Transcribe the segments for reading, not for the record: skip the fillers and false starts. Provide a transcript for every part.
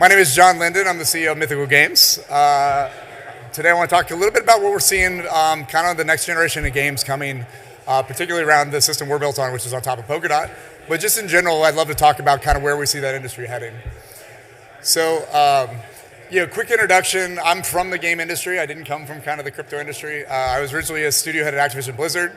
My name is John Linden. I'm the CEO of Mythical Games. Today I want to talk a little bit about what we're seeing kind of the next generation of games coming, particularly around the system we're built on, which is on top of Polkadot. But just in general, I'd love to talk about kind of where we see that industry heading. So, quick introduction. I'm from the game industry. I didn't come from kind of the crypto industry. I was originally a studio head at Activision Blizzard.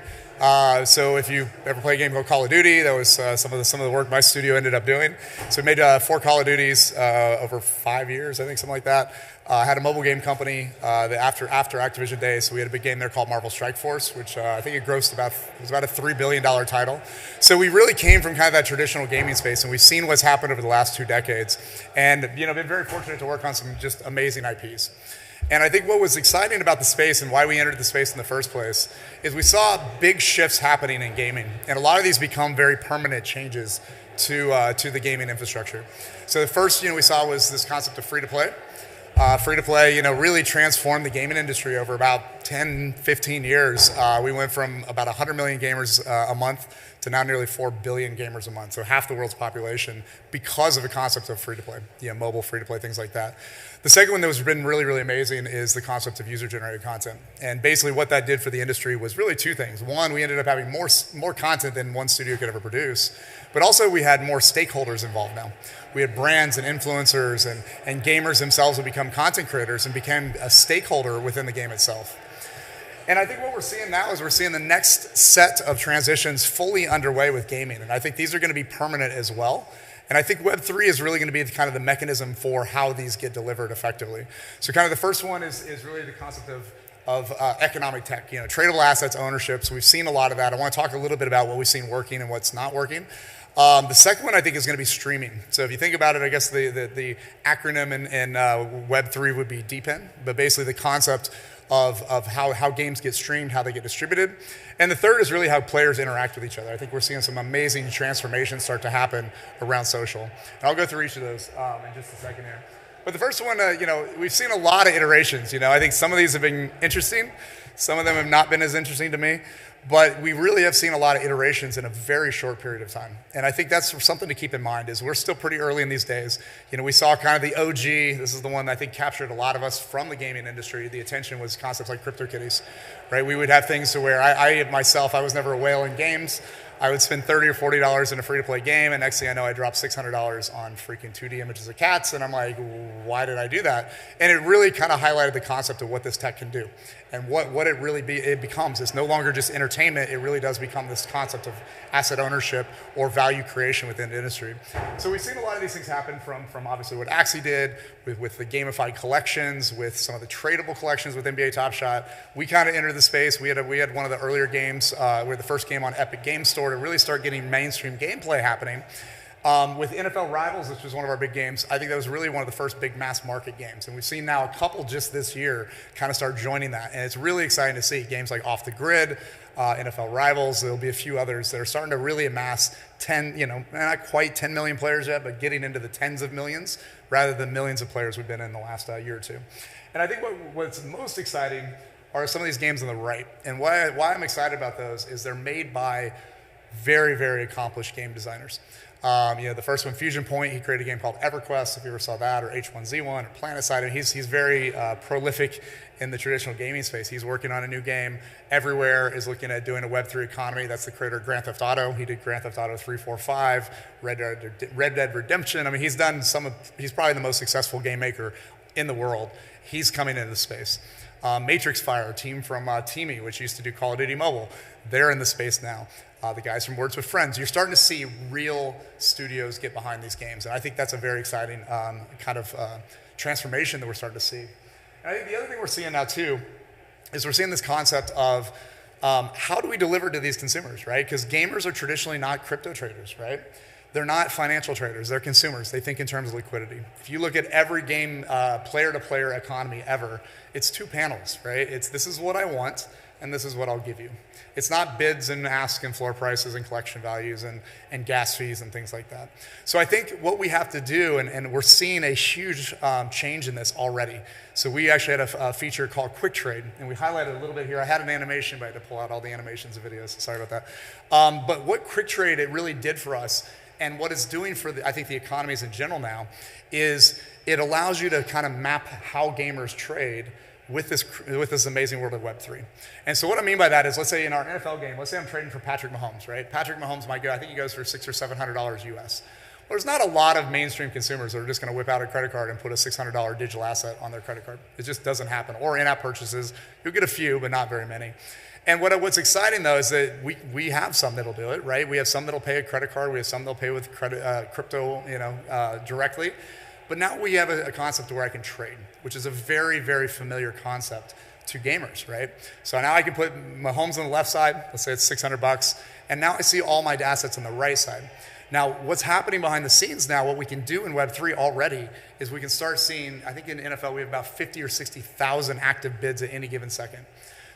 So if you ever play a game called Call of Duty, that was some of the work my studio ended up doing. So we made 4 Call of Duties over 5 years, I think, something like that. Had a mobile game company after Activision days, so we had a big game there called Marvel Strike Force, which I think it grossed it was about a $3 billion title. So we really came from kind of that traditional gaming space, and we've seen what's happened over the last 2 decades, and been very fortunate to work on some just amazing IPs. And I think what was exciting about the space and why we entered the space in the first place is we saw big shifts happening in gaming, and a lot of these become very permanent changes to the gaming infrastructure. So the first we saw was this concept of free-to-play. Free-to-play, really transformed the gaming industry over about 10, 15 years. We went from about 100 million gamers a month to now nearly 4 billion gamers a month, so half the world's population, because of the concept of free-to-play, mobile free-to-play, things like that. The second one that has been really, really amazing is the concept of user-generated content. And basically what that did for the industry was really 2 things. One, we ended up having more content than one studio could ever produce, but also we had more stakeholders involved now. We had brands and influencers and gamers themselves would become content creators and became a stakeholder within the game itself. And I think what we're seeing now is we're seeing the next set of transitions fully underway with gaming. And I think these are going to be permanent as well. And I think Web3 is really going to be kind of the mechanism for how these get delivered effectively. So kind of the first one is really the concept of economic tech, tradable assets, ownership. So we've seen a lot of that. I want to talk a little bit about what we've seen working and what's not working. The second one I think is going to be streaming. So if you think about it, I guess the acronym in Web3 would be DPEN, but basically the concept of how games get streamed, how they get distributed. And the third is really how players interact with each other. I think we're seeing some amazing transformations start to happen around social. And I'll go through each of those in just a second here. But the first one, we've seen a lot of iterations. I think some of these have been interesting. Some of them have not been as interesting to me. But we really have seen a lot of iterations in a very short period of time. And I think that's something to keep in mind is we're still pretty early in these days. We saw kind of the OG, this is the one that I think captured a lot of us from the gaming industry. The attention was concepts like CryptoKitties, right? We would have things to where I myself, I was never a whale in games. I would spend $30 or $40 in a free-to-play game, and next thing I know, I dropped $600 on freaking 2D images of cats, and I'm like, why did I do that? And it really kind of highlighted the concept of what this tech can do, and what it really becomes. It's no longer just entertainment. It really does become this concept of asset ownership or value creation within the industry. So we've seen a lot of these things happen from obviously what Axie did with the gamified collections, with some of the tradable collections with NBA Top Shot. We kind of entered the space. We had one of the earlier games. We were the first game on Epic Game Store to really start getting mainstream gameplay happening. With NFL Rivals, which was one of our big games, I think that was really one of the first big mass market games. And we've seen now a couple just this year kind of start joining that. And it's really exciting to see games like Off the Grid, NFL Rivals. There'll be a few others that are starting to really amass not quite 10 million players yet, but getting into the tens of millions rather than millions of players we've been in the last year or two. And I think what's most exciting are some of these games on the right. And why I'm excited about those is they're made by very, very accomplished game designers. The first one, Fusion Point, he created a game called EverQuest, if you ever saw that, or H1Z1, or PlanetSide. He's very prolific in the traditional gaming space. He's working on a new game. Everywhere is looking at doing a Web3 economy. That's the creator of Grand Theft Auto. He did Grand Theft Auto 3, 4, 5, Red Dead Redemption. I mean, he's probably the most successful game maker in the world. He's coming into the space. Matrix Fire, a team from Teamy, which used to do Call of Duty Mobile, they're in the space now. The guys from Words with Friends. You're starting to see real studios get behind these games, and I think that's a very exciting kind of transformation that we're starting to see. And I think the other thing we're seeing now too is we're seeing this concept of how do we deliver to these consumers, right? Because gamers are traditionally not crypto traders, right? They're not financial traders, they're consumers. They think in terms of liquidity. If you look at every game player-to-player economy ever, it's 2 panels, right? It's this is what I want, and this is what I'll give you. It's not bids and asks and floor prices and collection values and gas fees and things like that. So I think what we have to do, and we're seeing a huge change in this already. So we actually had a feature called Quick Trade, and we highlighted a little bit here. I had an animation, but I had to pull out all the animations and videos. Sorry about that. But what Quick Trade it really did for us, And what it's doing for, I think, the economies in general now is it allows you to kind of map how gamers trade with this amazing world of Web3. And so what I mean by that is, let's say in our NFL game, let's say I'm trading for Patrick Mahomes, right? Patrick Mahomes might go, I think he goes for $600 or $700 US. Well, there's not a lot of mainstream consumers that are just going to whip out a credit card and put a $600 digital asset on their credit card. It just doesn't happen. Or in-app purchases, you'll get a few, but not very many. And what's exciting though is that we have some that'll do it, right? We have some that'll pay a credit card. We have some that'll pay with crypto, directly. But now we have a concept where I can trade, which is a very, very familiar concept to gamers, right? So now I can put Mahomes on the left side. Let's say it's $600, and now I see all my assets on the right side. Now, what's happening behind the scenes now, what we can do in Web3 already is we can start seeing, I think in NFL we have about 50 or 60,000 active bids at any given second.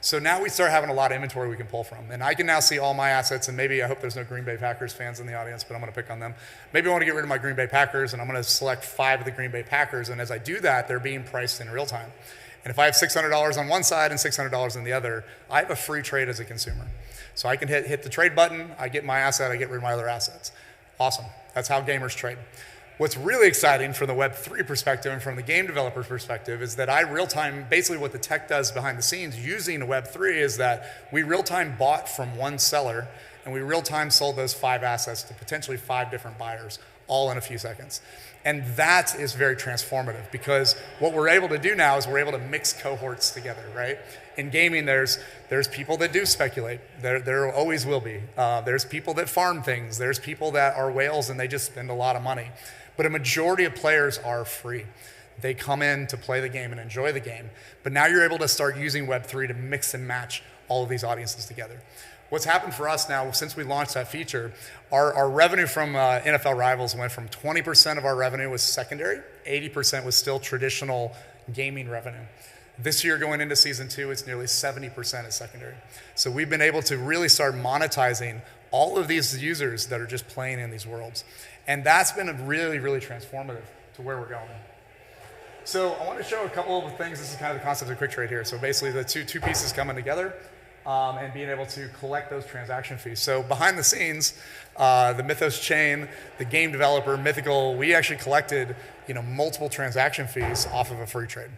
So now we start having a lot of inventory we can pull from. And I can now see all my assets, and maybe, I hope there's no Green Bay Packers fans in the audience, but I'm going to pick on them. Maybe I want to get rid of my Green Bay Packers, and I'm going to select 5 of the Green Bay Packers, and as I do that, they're being priced in real time. And if I have $600 on one side and $600 on the other, I have a free trade as a consumer. So I can hit the trade button, I get my asset, I get rid of my other assets. Awesome. That's how gamers trade. What's really exciting from the Web3 perspective and from the game developer's perspective is that I real-time, basically what the tech does behind the scenes using Web3 is that we real-time bought from one seller and we real-time sold those 5 assets to potentially 5 different buyers, all in a few seconds. And that is very transformative because what we're able to do now is we're able to mix cohorts together, right? In gaming, there's people that do speculate. There always will be. There's people that farm things. There's people that are whales and they just spend a lot of money. But a majority of players are free. They come in to play the game and enjoy the game. But now you're able to start using Web3 to mix and match all of these audiences together. What's happened for us now, since we launched that feature, our revenue from NFL Rivals went from 20% of our revenue was secondary, 80% was still traditional gaming revenue. This year going into season 2, it's nearly 70% is secondary. So we've been able to really start monetizing all of these users that are just playing in these worlds. And that's been really, really transformative to where we're going. So I want to show a couple of things. This is kind of the concept of quick trade here. So basically the two pieces coming together. And being able to collect those transaction fees. So behind the scenes, the Mythos chain, the game developer, Mythical, we actually collected multiple transaction fees off of a free trade.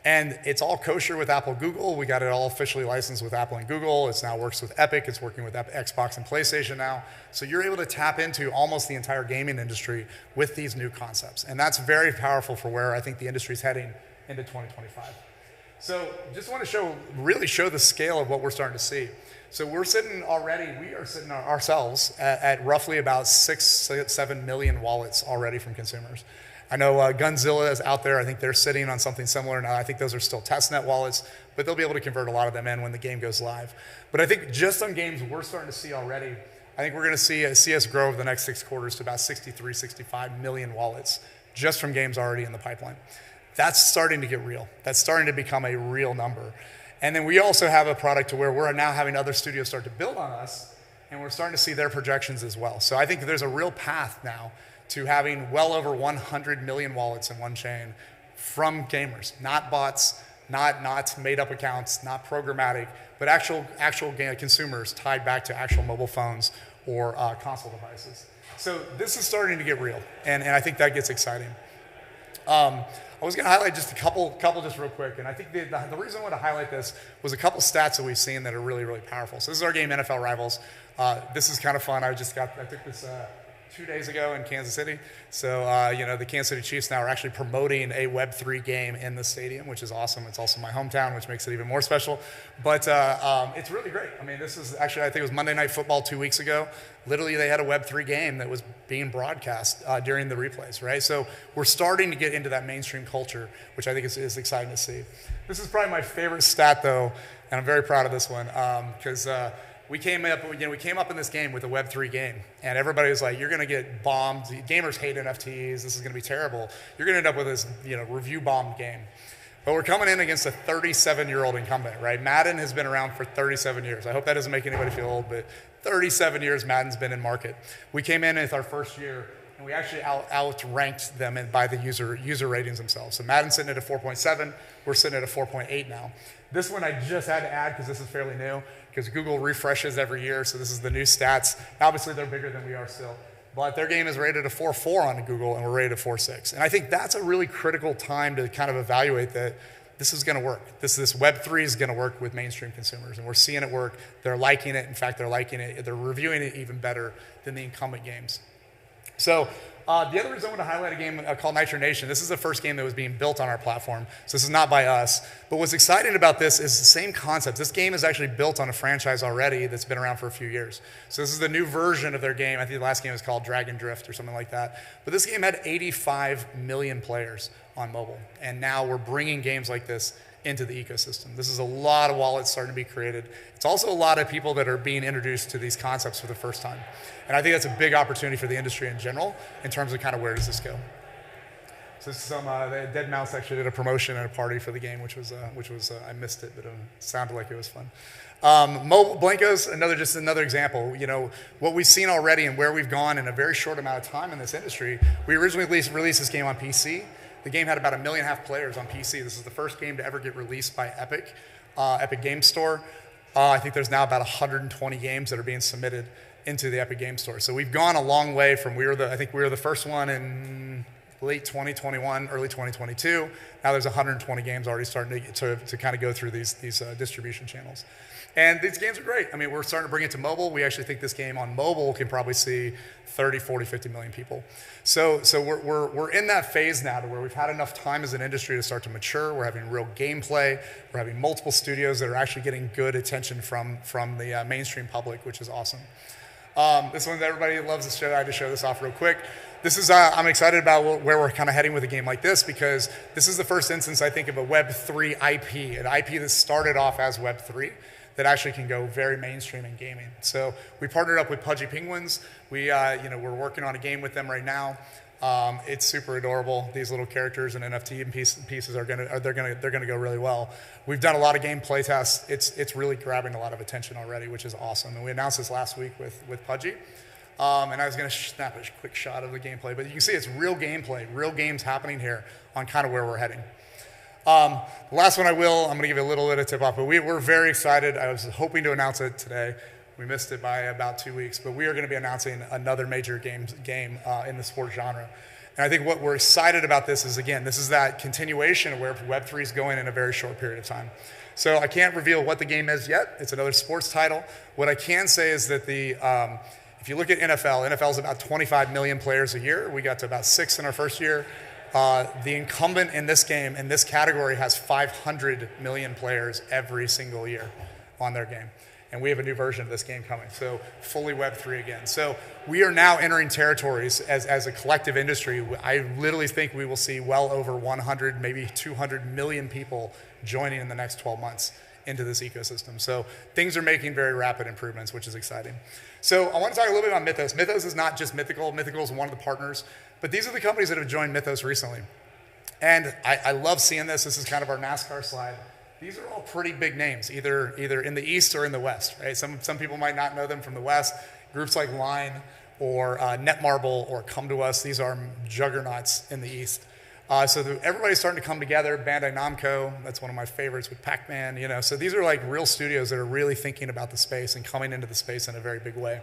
And it's all kosher with Apple, Google. We got it all officially licensed with Apple and Google. It now works with Epic. It's working with Xbox and PlayStation now. So you're able to tap into almost the entire gaming industry with these new concepts. And that's very powerful for where I think the industry is heading into 2025. So just want to really show the scale of what we're starting to see. So we are sitting ourselves at roughly about 6-7 million wallets already from consumers. I know Gunzilla is out there. I think they're sitting on something similar now. I think those are still testnet wallets, but they'll be able to convert a lot of them in when the game goes live. But I think just on games we're starting to see already, I think we're going to see us grow over the next 6 quarters to about 63-65 million wallets just from games already in the pipeline. That's starting to get real. That's starting to become a real number. And then we also have a product to where we're now having other studios start to build on us, and we're starting to see their projections as well. So I think there's a real path now to having well over 100 million wallets in one chain from gamers, not bots, not made-up accounts, not programmatic, but actual consumers tied back to actual mobile phones or console devices. So this is starting to get real, and I think that gets exciting. I was going to highlight just a couple just real quick, and I think the reason I want to highlight this was a couple stats that we've seen that are really, really powerful. So this is our game, NFL Rivals. This is kind of fun. I took this 2 days ago in Kansas City. So, the Kansas City Chiefs now are actually promoting a Web3 game in the stadium, which is awesome. It's also my hometown, which makes it even more special. But it's really great. I mean, this is actually, I think it was Monday Night Football 2 weeks ago. Literally, they had a Web3 game that was being broadcast during the replays, right? So we're starting to get into that mainstream culture, which I think is exciting to see. This is probably my favorite stat, though, and I'm very proud of this one because we came up in this game with a Web3 game, and everybody was like, "You're going to get bombed. Gamers hate NFTs. This is going to be terrible. You're going to end up with this, review bombed game." But we're coming in against a 37-year-old incumbent, right? Madden has been around for 37 years. I hope that doesn't make anybody feel old, but 37 years Madden's been in market. We came in with our first year, and we actually outranked them by the user ratings themselves. So Madden's sitting at a 4.7. We're sitting at a 4.8 now. This one I just had to add because this is fairly new, because Google refreshes every year, so this is the new stats. Obviously, they're bigger than we are still. but their game is rated a 4.4 on Google, and we're rated a 4.6. And I think that's a really critical time to kind of evaluate that this is going to work. This Web3 is going to work with mainstream consumers, and we're seeing it work. They're liking it. In fact, they're liking it. They're reviewing it even better than the incumbent games. So the other reason I want to highlight a game called Nitro Nation. This is the first game that was being built on our platform, so this is not by us. But what's exciting about this is the same concept. This game is actually built on a franchise already that's been around for a few years. So this is the new version of their game. I think the last game was called Dragon Drift or something like that. But this game had 85 million players on mobile, and now we're bringing games like this into the ecosystem. This is a lot of wallets starting to be created. It's also a lot of people that are being introduced to these concepts for the first time. And I think that's a big opportunity for the industry in general in terms of kind of where does this go. So some Dead Mouse actually did a promotion and a party for the game, which was I missed it, but it sounded like it was fun. Blanco's just another example. You know, what we've seen already and where we've gone in a very short amount of time in this industry. We originally released this game on PC. The game had about 1.5 million players on PC. This is the first game to ever get released by Epic Game Store. I think there's now about 120 games that are being submitted into the Epic Game Store. So we've gone a long way from I think we were the first one in late 2021, early 2022. Now there's 120 games already starting to kind of go through these distribution channels. And these games are great. I mean, we're starting to bring it to mobile. We actually think this game on mobile can probably see 30, 40, 50 million people. So we're in that phase now to where we've had enough time as an industry to start to mature. We're having real gameplay. We're having multiple studios that are actually getting good attention from the mainstream public, which is awesome. This one that everybody loves to show. I had to show this off real quick. This is I'm excited about where we're kind of heading with a game like this, because this is the first instance, I think, of a Web3 IP, an IP that started off as Web3 that actually can go very mainstream in gaming. So we partnered up with Pudgy Penguins. We're working on a game with them right now. It's super adorable. These little characters and NFT pieces are gonna go really well. We've done a lot of gameplay tests. It's really grabbing a lot of attention already, which is awesome. And we announced this last week with Pudgy. And I was gonna snap a quick shot of the gameplay, but you can see it's real gameplay, real games happening here on kind of where we're heading. The last one I'm going to give you a little bit of tip off, but we're very excited. I was hoping to announce it today. We missed it by about 2 weeks, but we are going to be announcing another major game in the sports genre. And I think what we're excited about this is, again, this is that continuation of where Web3 is going in a very short period of time. So I can't reveal what the game is yet. It's another sports title. What I can say is that if you look at NFL is about 25 million players a year. We got to about 6 in our first year. The incumbent in this game, in this category, has 500 million players every single year on their game. And we have a new version of this game coming, so fully Web3 again. So we are now entering territories as a collective industry. I literally think we will see well over 100, maybe 200 million people joining in the next 12 months into this ecosystem. So things are making very rapid improvements, which is exciting. So I want to talk a little bit about Mythos. Mythos is not just Mythical. Mythical is one of the partners, but these are the companies that have joined Mythos recently. And I love seeing this. This is kind of our NASCAR slide. These are all pretty big names, either in the East or in the West, right? Some people might not know them from the West. Groups like Line or Netmarble or Come to Us, these are juggernauts in the East. Everybody's starting to come together. Bandai Namco, that's one of my favorites with Pac-Man, So these are like real studios that are really thinking about the space and coming into the space in a very big way.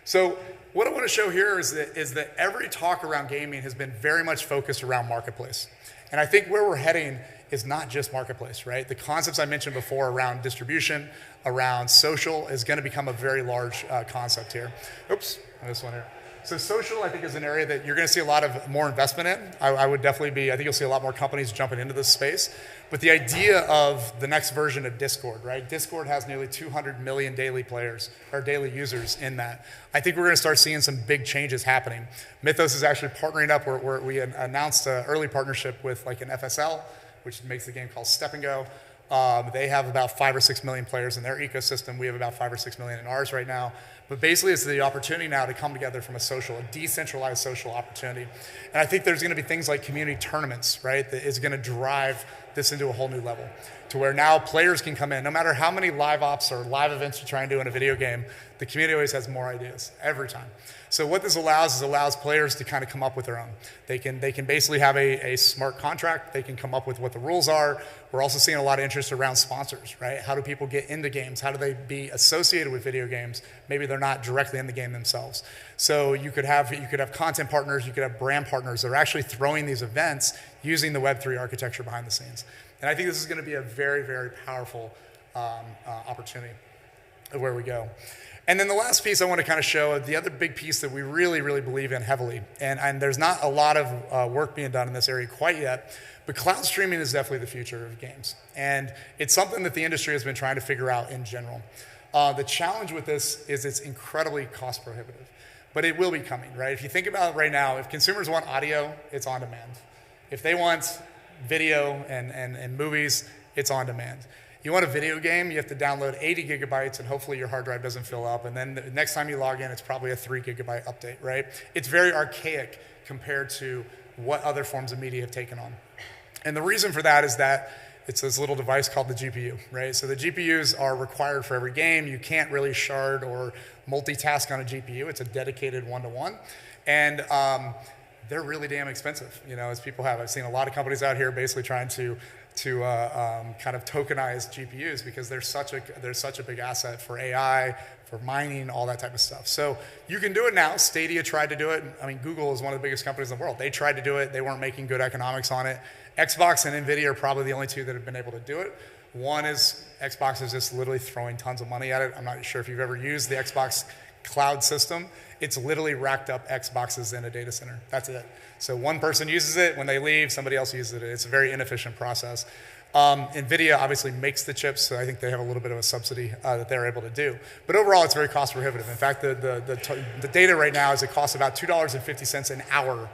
So what I want to show here is that every talk around gaming has been very much focused around marketplace. And I think where we're heading is not just marketplace, right? The concepts I mentioned before around distribution, around social is going to become a very large concept here. Oops, this one here. So social, I think, is an area that you're going to see a lot of more investment in. I think you'll see a lot more companies jumping into this space. But the idea of the next version of Discord, right? Discord has nearly 200 million daily players, or daily users in that. I think we're going to start seeing some big changes happening. Mythos is actually partnering up. We announced an early partnership with like an FSL, which makes the game called Step and Go. They have about 5 or 6 million players in their ecosystem. We have about 5 or 6 million in ours right now. But basically, it's the opportunity now to come together from a decentralized social opportunity. And I think there's going to be things like community tournaments, right, that is going to drive this into a whole new level, to where now players can come in. No matter how many live ops or live events you try and do in a video game, the community always has more ideas every time. So what this allows is allows players to kind of come up with their own. They can basically have a smart contract. They can come up with what the rules are. We're also seeing a lot of interest around sponsors, right? How do people get into games? How do they be associated with video games? Maybe they're not directly in the game themselves. So you could have content partners, you could have brand partners that are actually throwing these events using the Web3 architecture behind the scenes. And I think this is going to be a very, very powerful opportunity of where we go. And then the last piece I want to kind of show, the other big piece that we really, really believe in heavily, and there's not a lot of work being done in this area quite yet, but cloud streaming is definitely the future of games. And it's something that the industry has been trying to figure out in general. The challenge with this is it's incredibly cost prohibitive, but it will be coming, right? If you think about it right now, if consumers want audio, it's on demand. If they want video and movies, it's on demand. You want a video game, you have to download 80 gigabytes and hopefully your hard drive doesn't fill up. And then the next time you log in, it's probably a 3 gigabyte update, right? It's very archaic compared to what other forms of media have taken on. And the reason for that is that it's this little device called the GPU, right? So the GPUs are required for every game. You can't really shard or multitask on a GPU. It's a dedicated one-to-one. And they're really damn expensive, as people have. I've seen a lot of companies out here basically trying to kind of tokenize GPUs because they're such a big asset for AI, for mining, all that type of stuff. So you can do it now. Stadia tried to do it. I mean, Google is one of the biggest companies in the world. They tried to do it. They weren't making good economics on it. Xbox and NVIDIA are probably the only two that have been able to do it. One is Xbox is just literally throwing tons of money at it. I'm not sure if you've ever used the Xbox cloud system. It's literally racked up Xboxes in a data center. That's it. So one person uses it. When they leave, somebody else uses it. It's a very inefficient process. NVIDIA obviously makes the chips, so I think they have a little bit of a subsidy that they're able to do. But overall, it's very cost prohibitive. In fact, the data right now is it costs about $2.50 an hour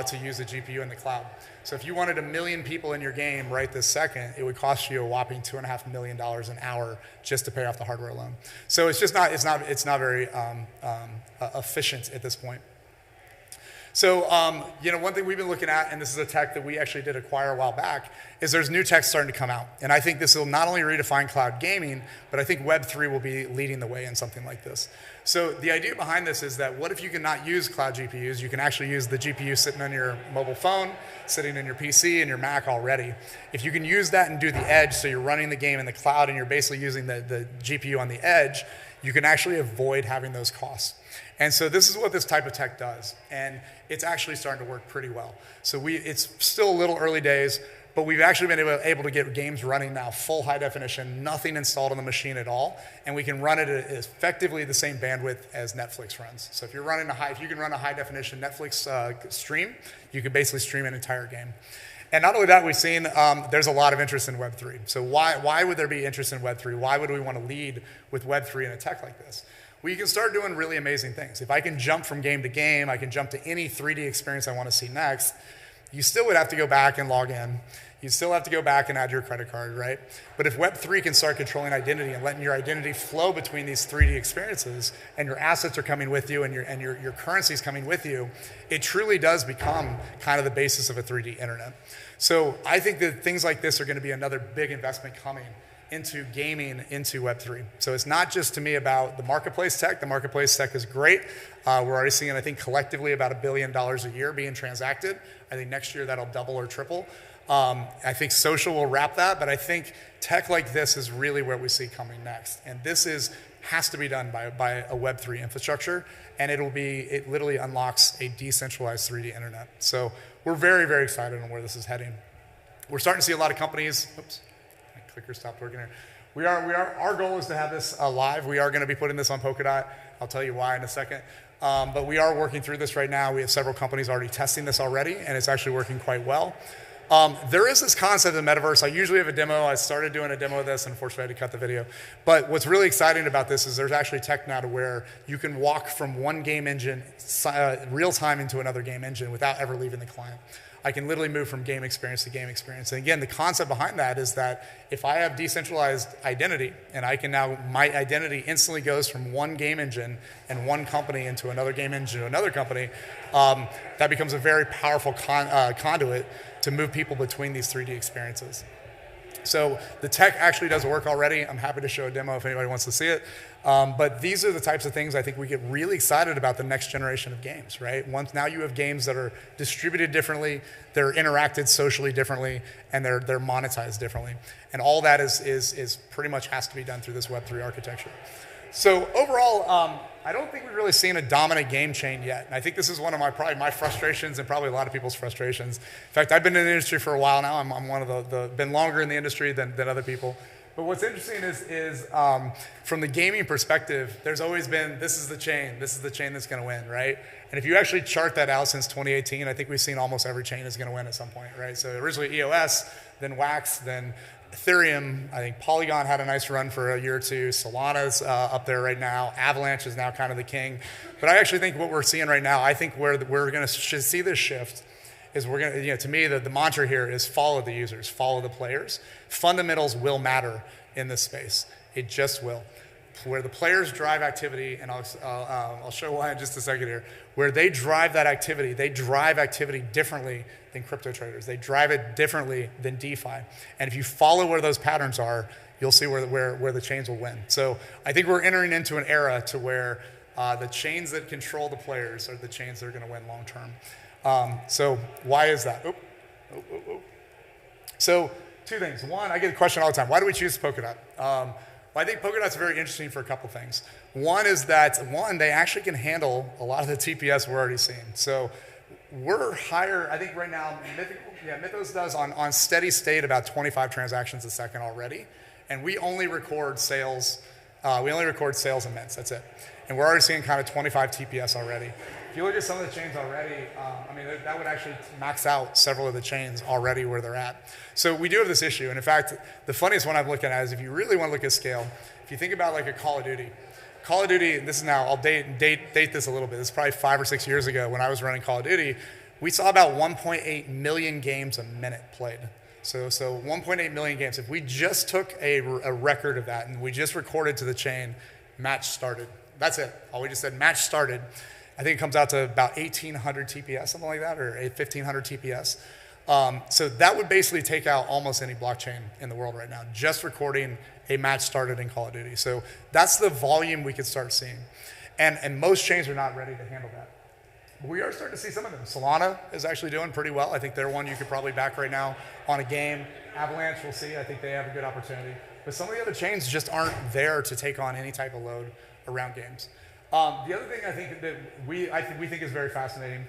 to use a GPU in the cloud. So if you wanted 1 million people in your game right this second, it would cost you a whopping $2.5 million an hour just to pay off the hardware alone. So it's just not very efficient at this point. So, one thing we've been looking at, and this is a tech that we actually did acquire a while back, is there's new tech starting to come out. And I think this will not only redefine cloud gaming, but I think Web3 will be leading the way in something like this. So the idea behind this is that what if you can not use cloud GPUs, you can actually use the GPU sitting on your mobile phone, sitting in your PC and your Mac already. If you can use that and do the edge, so you're running the game in the cloud and you're basically using the GPU on the edge, you can actually avoid having those costs. And so this is what this type of tech does. And it's actually starting to work pretty well. So it's still a little early days, but we've actually been able to get games running now full high definition, nothing installed on the machine at all. And we can run it at effectively the same bandwidth as Netflix runs. So if you can run a high definition Netflix stream, you can basically stream an entire game. And not only that, we've seen there's a lot of interest in Web3. So why would there be interest in Web3? Why would we want to lead with Web3 in a tech like this? Well, you can start doing really amazing things. If I can jump from game to game, I can jump to any 3D experience I want to see next, you still would have to go back and log in. You still have to go back and add your credit card, right? But if Web3 can start controlling identity and letting your identity flow between these 3D experiences and your assets are coming with you and your currency is coming with you, it truly does become kind of the basis of a 3D internet. So I think that things like this are going to be another big investment coming into gaming, into Web3. So it's not just to me about the marketplace tech. The marketplace tech is great. We're already seeing, I think, collectively about $1 billion a year being transacted. I think next year that'll double or triple. I think social will wrap that, but I think tech like this is really where we see coming next. And this has to be done by a Web3 infrastructure, and it literally unlocks a decentralized 3D internet. So we're very, very excited on where this is heading. We're starting to see a lot of companies, oops, my clicker stopped working here. Our goal is to have this live. We are going to be putting this on Polkadot. I'll tell you why in a second. But we are working through this right now. We have several companies already testing this already, and it's actually working quite well. There is this concept of the metaverse. I usually have a demo. I started doing a demo of this, and unfortunately I had to cut the video. But what's really exciting about this is there's actually tech now to where you can walk from one game engine real time into another game engine without ever leaving the client. I can literally move from game experience to game experience. And again, the concept behind that is that if I have decentralized identity, and I can now, my identity instantly goes from one game engine and one company into another game engine to another company, that becomes a very powerful conduit to move people between these 3D experiences. So the tech actually does work already. I'm happy to show a demo if anybody wants to see it. But these are the types of things I think we get really excited about the next generation of games, right? Once now you have games that are distributed differently, they're interacted socially differently, and they're monetized differently. And all that is pretty much has to be done through this Web3 architecture. So overall, I don't think we've really seen a dominant game chain yet. And I think this is one of probably my frustrations and probably a lot of people's frustrations. In fact, I've been in the industry for a while now. I'm one of been longer in the industry than other people. But what's interesting is from the gaming perspective, there's always been, this is the chain that's going to win, right? And if you actually chart that out since 2018, I think we've seen almost every chain is going to win at some point, right? So originally EOS, then Wax, then Ethereum. I think Polygon had a nice run for a year or two. Solana's up there right now. Avalanche is now kind of the king. But I actually think what we're seeing right now, I think where we're going to see this shift is we're going to, to me, the mantra here is follow the users, follow the players. Fundamentals will matter in this space. It just will. Where the players drive activity, and I'll show why in just a second here, where they drive that activity, they drive activity differently than crypto traders. They drive it differently than DeFi. And if you follow where those patterns are, you'll see where the chains will win. So I think we're entering into an era to where the chains that control the players are the chains that are going to win long term. So why is that? So two things. One, I get a question all the time. Why do we choose Polkadot? Well, I think Polkadot's very interesting for a couple things. One is that, they actually can handle a lot of the TPS we're already seeing. So we're higher, I think right now, Mythos does on steady state about 25 transactions a second already. And we only record sales, and mints, that's it. And we're already seeing kind of 25 TPS already. If you look at some of the chains already, that would actually max out several of the chains already where they're at. So we do have this issue. And in fact, the funniest one I'm looking at is if you really want to look at scale, if you think about like a Call of Duty, this is now, I'll date this a little bit. This is probably 5 or 6 years ago when I was running Call of Duty. We saw about 1.8 million games a minute played. So 1.8 million games. If we just took a record of that and we just recorded to the chain, match started. That's it. All we just said, match started. I think it comes out to about 1,800 TPS, something like that, or 1,500 TPS. So that would basically take out almost any blockchain in the world right now, just recording a match started in Call of Duty. So that's the volume we could start seeing. And most chains are not ready to handle that. But we are starting to see some of them. Solana is actually doing pretty well. I think they're one you could probably back right now on a game. Avalanche, we'll see. I think they have a good opportunity. But some of the other chains just aren't there to take on any type of load around games. The other thing I think that we think is very fascinating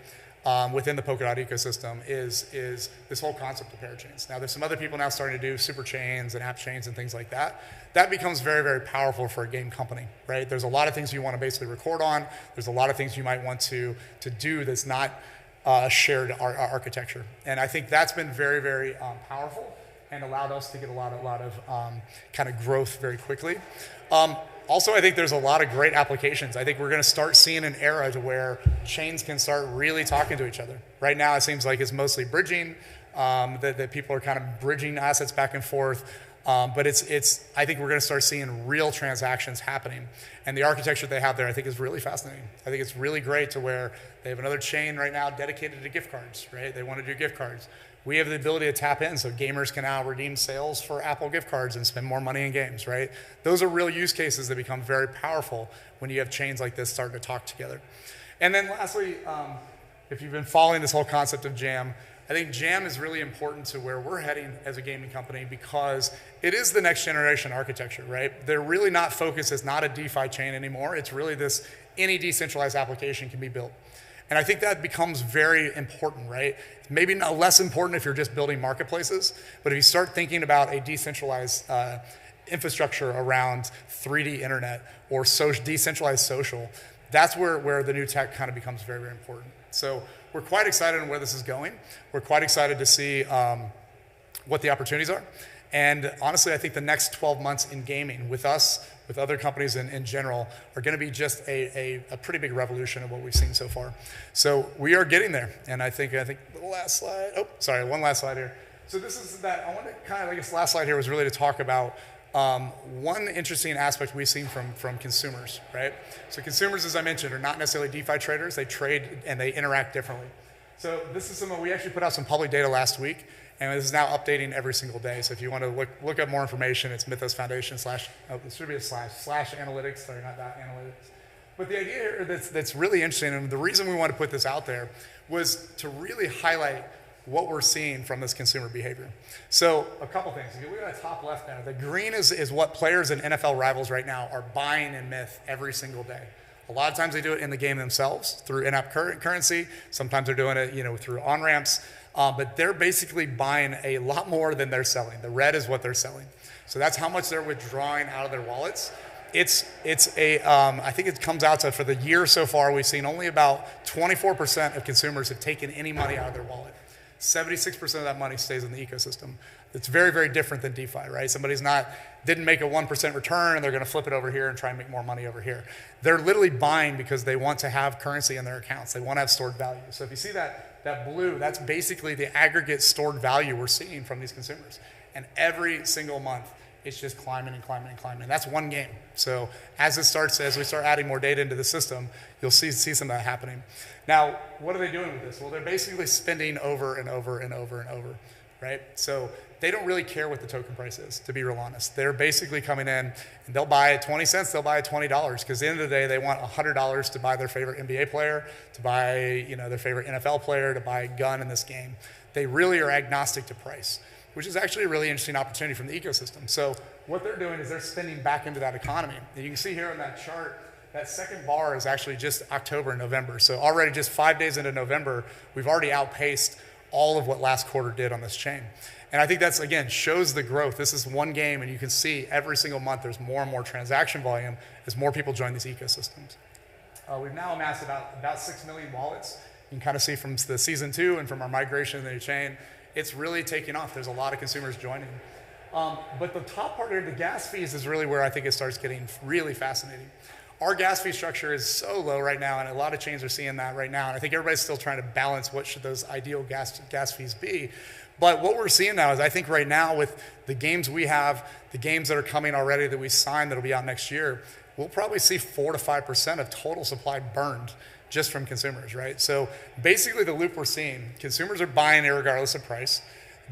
within the Polkadot ecosystem is this whole concept of parachains. Now, there's some other people now starting to do super chains and app chains and things like that. That becomes very, very powerful for a game company, right? There's a lot of things you want to basically record on. There's a lot of things you might want to do that's not a shared architecture. And I think that's been very, very powerful and allowed us to get a lot of kind of growth very quickly. Also, I think there's a lot of great applications. I think we're going to start seeing an era to where chains can start really talking to each other. Right now, it seems like it's mostly bridging, that people are kind of bridging assets back and forth. But I think we're going to start seeing real transactions happening. And the architecture they have there, I think, is really fascinating. I think it's really great to where they have another chain right now dedicated to gift cards, right? They want to do gift cards. We have the ability to tap in so gamers can now redeem sales for Apple gift cards and spend more money in games, right? Those are real use cases that become very powerful when you have chains like this starting to talk together. And then lastly, if you've been following this whole concept of Jam, I think Jam is really important to where we're heading as a gaming company because it is the next generation architecture, right? They're really not focused as not a DeFi chain anymore. It's really this, any decentralized application can be built. And I think that becomes very important, right? Maybe not less important if you're just building marketplaces, but if you start thinking about a decentralized infrastructure around 3D internet or decentralized social, that's where the new tech kind of becomes very, very important. So we're quite excited on where this is going. We're quite excited to see what the opportunities are. And honestly, I think the next 12 months in gaming with us, with other companies in general, are going to be just a pretty big revolution of what we've seen so far. So we are getting there. And I think the last slide, one last slide here. So this is that, I want to kind of, I guess the last slide here was really to talk about one interesting aspect we've seen from consumers, right? So consumers, as I mentioned, are not necessarily DeFi traders. They trade and they interact differently. So this is something we actually put out some public data last week, and this is now updating every single day. So if you want to look up more information, it's Mythos Foundation it should be a slash analytics, sorry, not dot analytics. But the idea here that's really interesting, and the reason we want to put this out there was to really highlight what we're seeing from this consumer behavior. So a couple things. If you look at the top left there, the green is what players and NFL rivals right now are buying in Myth every single day. A lot of times they do it in the game themselves through in-app currency. Sometimes they're doing it, through on-ramps. But they're basically buying a lot more than they're selling. The red is what they're selling. So that's how much they're withdrawing out of their wallets. I think it comes out to, for the year so far, we've seen only about 24% of consumers have taken any money out of their wallet. 76% of that money stays in the ecosystem. It's very, very different than DeFi, right? Somebody's didn't make a 1% return and they're going to flip it over here and try and make more money over here. They're literally buying because they want to have currency in their accounts. They want to have stored value. So if you see that blue, that's basically the aggregate stored value we're seeing from these consumers. And every single month, it's just climbing and climbing and climbing. That's one game. So as we start adding more data into the system, you'll see some of that happening. Now, what are they doing with this? Well, they're basically spending over and over and over and over, right? So they don't really care what the token price is, to be real honest. They're basically coming in and they'll buy at 20 cents, they'll buy at $20, because at the end of the day, they want $100 to buy their favorite NBA player, to buy their favorite NFL player, to buy a gun in this game. They really are agnostic to price, which is actually a really interesting opportunity from the ecosystem. So what they're doing is they're spending back into that economy. And you can see here on that chart, that second bar is actually just October and November. So already just 5 days into November, we've already outpaced all of what last quarter did on this chain. And I think that's, again, shows the growth. This is one game, and you can see every single month there's more and more transaction volume as more people join these ecosystems. We've now amassed about 6 million wallets. You can kind of see from the season 2 and from our migration in the new chain, it's really taking off. There's a lot of consumers joining. But the top part here, the gas fees, is really where I think it starts getting really fascinating. Our gas fee structure is so low right now, and a lot of chains are seeing that right now. And I think everybody's still trying to balance what should those ideal gas fees be. But what we're seeing now is, I think right now with the games we have, the games that are coming already that we signed that'll be out next year, we'll probably see 4 to 5% of total supply burned just from consumers, right? So basically the loop we're seeing, consumers are buying irregardless of price.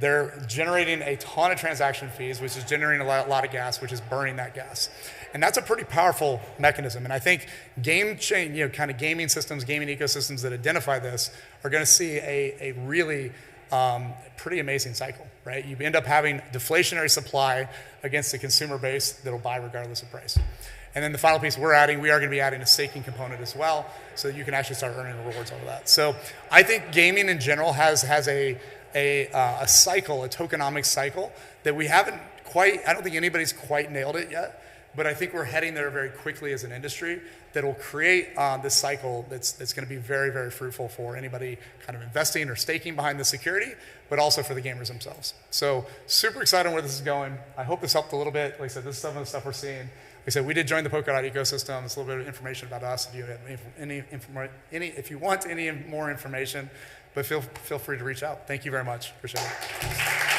They're generating a ton of transaction fees, which is generating a lot of gas, which is burning that gas. And that's a pretty powerful mechanism. And I think kind of gaming systems, gaming ecosystems that identify this are going to see a really pretty amazing cycle, right? You end up having deflationary supply against the consumer base that'll buy regardless of price. And then the final piece we are going to be adding a staking component as well, so that you can actually start earning rewards over that. So I think gaming in general has a cycle, a tokenomics cycle that we haven't quite, I don't think anybody's quite nailed it yet, but I think we're heading there very quickly as an industry that will create this cycle that's going to be very, very fruitful for anybody kind of investing or staking behind the security, but also for the gamers themselves. So super excited where this is going. I hope this helped a little bit. Like I said, this is some of the stuff we're seeing. Like I said, we did join the Polkadot ecosystem. It's a little bit of information about us if you have if you want any more information, but feel free to reach out. Thank you very much. Appreciate it.